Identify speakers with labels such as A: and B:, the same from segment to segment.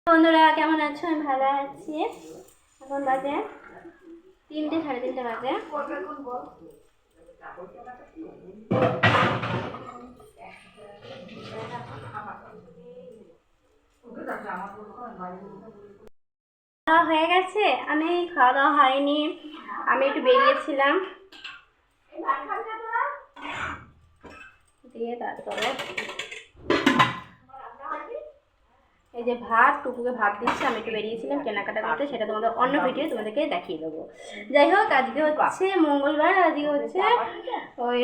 A: বন্ধুরা কেমন আছো? আমি ভালো আছি। এখন বাজে 3টে, সাড়ে 3টে বাজে। খাওয়া হয়ে গেছে? আমি খাওয়া দাওয়া হয়নি, আমি একটু বেরিয়েছিলাম দিয়ে তারপরে এই যে ভাত, টুকুকে ভাত দিচ্ছি। আমি একটু বেরিয়েছিলাম কেনাকাটা করতে, সেটা তোমাদের অন্য ভিডিও তোমাদেরকে দেখিয়ে দেবো। যাই হোক, আজকে হচ্ছে মঙ্গলবার। আজকে হচ্ছে ওই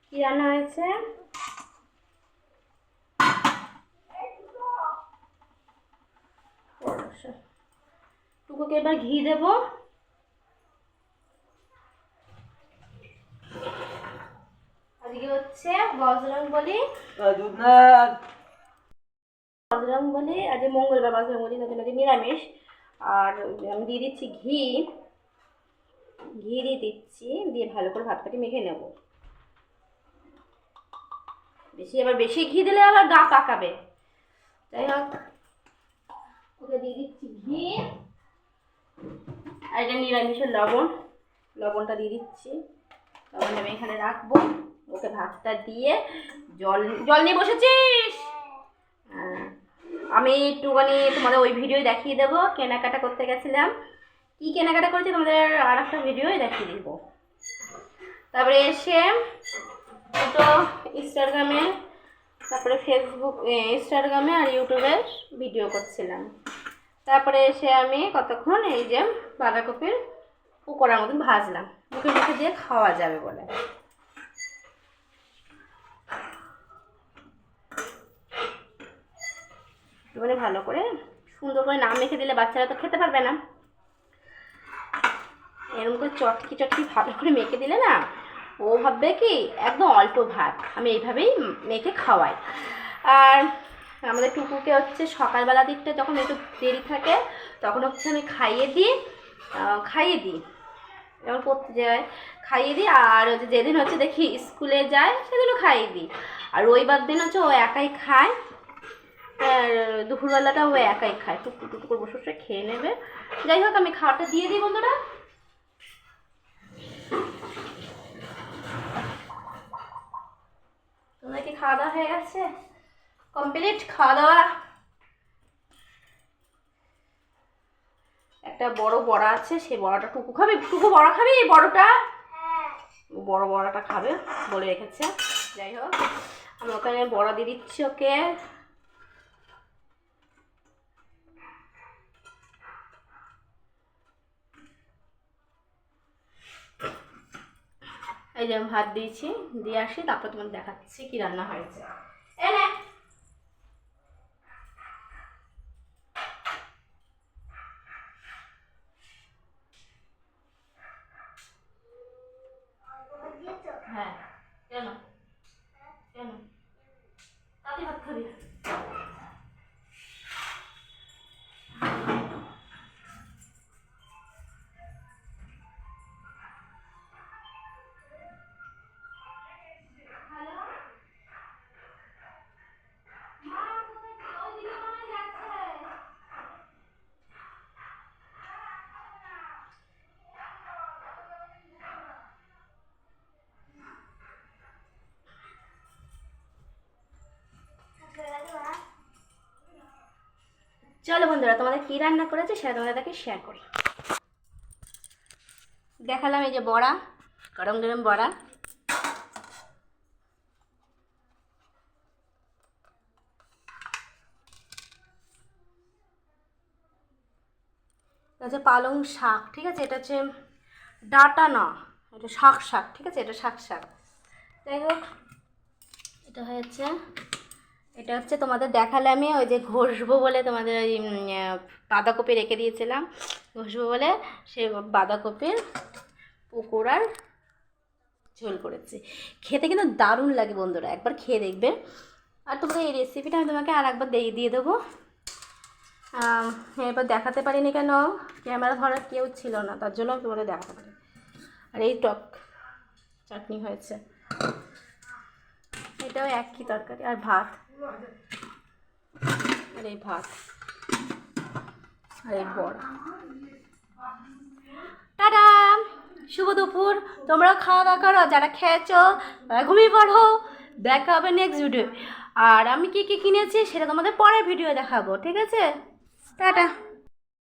A: কি রান্না হয়েছে, টুকুকে এবার ঘি দেবো। আজকে হচ্ছে বজরংবলী, আজকে মঙ্গলবার, বজরংবলী তার জন্য নিরামিষ। আর আমি দিয়ে দিচ্ছি ঘি দিয়ে দিচ্ছি, দিয়ে ভালো করে ভাতটাকে মেখে নেব। বেশি ঘি দিলে আবার গা পাকাবে। যাই হোক, ওকে দিয়ে দিচ্ছি ঘি। আর এটা নিরামিষের লবণটা দিয়ে দিচ্ছি। লবণটা আমি এখানে রাখবো। ওকে ভাতটা দিয়ে জল নিয়ে বসেছিস? আমি একটুখানি তোমাদের ওই ভিডিও দেখিয়ে দেবো। কেনাকাটা করতে গেছিলাম, কি কেনাকাটা করেছি তোমাদের আর একটা ভিডিও দেখিয়ে দিব। তারপরে এসে দুটো ইনস্টাগ্রামে, তারপরে ফেসবুক, ইনস্টাগ্রামে আর ইউটিউবে ভিডিও করছিলাম। তারপরে এসে আমি কতক্ষণ এই যে বাঁধাকপির পকোড়ার মতন ভাজলাম, মুখে দিয়ে খাওয়া যাবে বলে। এবারে ভালো করে সুন্দর করে না মেখে দিলে বাচ্চারা তো খেতে পারবে না। এরকম করে চটকি ভালো করে মেখে দিলে না, ও ভাববে কি একদম অল্প ভাত। আমি এইভাবেই মেখে খাওয়াই। আর আমাদের টুকুকে হচ্ছে সকালবেলা দিকটা যখন একটু দেরি থাকে তখন হচ্ছে আমি খাইয়ে দিই যেমন পড়তে যায় খাইয়ে দিই। আর হচ্ছে যেদিন হচ্ছে দেখি স্কুলে যায় সেদিনও খাইয়ে দিই। আর রবিবার দিন হচ্ছে ও একাই খায়, দুপুরবেলাটা ও একাই খায়, টুকু করে বসে বসে খেয়ে নেবে। যাই হোক, আমি খাওয়াটা দিয়ে দিই বন্ধুরা। তোমাদের কি খাওয়া দাওয়া হয়ে গেছে? কমপ্লিট খাওয়া দাওয়া? একটা বড় বড়া আছে, সেই বড়াটা টুকু খাবে। টুকু বড়া খাবি? বড়টা, বড় বড়াটা খাবে বলে রেখেছে। যাই হোক, আমি ওখানে বড়া দিয়ে দিচ্ছি ওকে। এই যে ভাত দিয়েছি, দিয়ে আসি, তারপর তোমাকে দেখাচ্ছি কি রান্না হয়েছে। হ্যাঁ, কেন কেন তাতে ভাত খাবি? চলো বন্ধুরা, তোমাদের কি রান্না করেছে সেটা তোমাদেরকে শেয়ার করি। দেখালাম এই যে বড়া, গরম গরম বড়া। এটা হচ্ছে পালং শাক, ঠিক আছে? এটা হচ্ছে ডাটা না, এটা শাক, ঠিক আছে? এটা শাক। যাই হোক, এটা হচ্ছে তোমাদের দেখালে আমি ওই যে ঘষবো বলে তোমাদের ওই বাঁধাকপি রেখে দিয়েছিলাম, ঘষবো বলে সে বাঁধাকপির পকোড়ার ঝোল করেছি। খেতে কিন্তু দারুণ লাগে বন্ধুরা, একবার খেয়ে দেখবে। আর তোমাদের এই রেসিপিটা আমি তোমাকে আর একবার দিয়ে দেবো। এবার দেখাতে পারিনি কেন, ক্যামেরা ধরার কেউ ছিল না, তার জন্য আমি তোমাদের দেখাতে পারি। আর এই টক চাটনি হয়েছে, এটাও একই তরকারি আর ভাত। আর এই ভাত আর এই বড়া। টাটা, শুভ দুপুর। তোমরাও খাওয়া দাওয়া করো, যারা খেয়েছো তারা ঘুমিয়ে পড়ো। দেখা হবে নেক্সট ভিডিও। আর আমি কি কি কিনেছি সেটা তোমাদের পরের ভিডিও দেখাবো, ঠিক আছে? টাটা।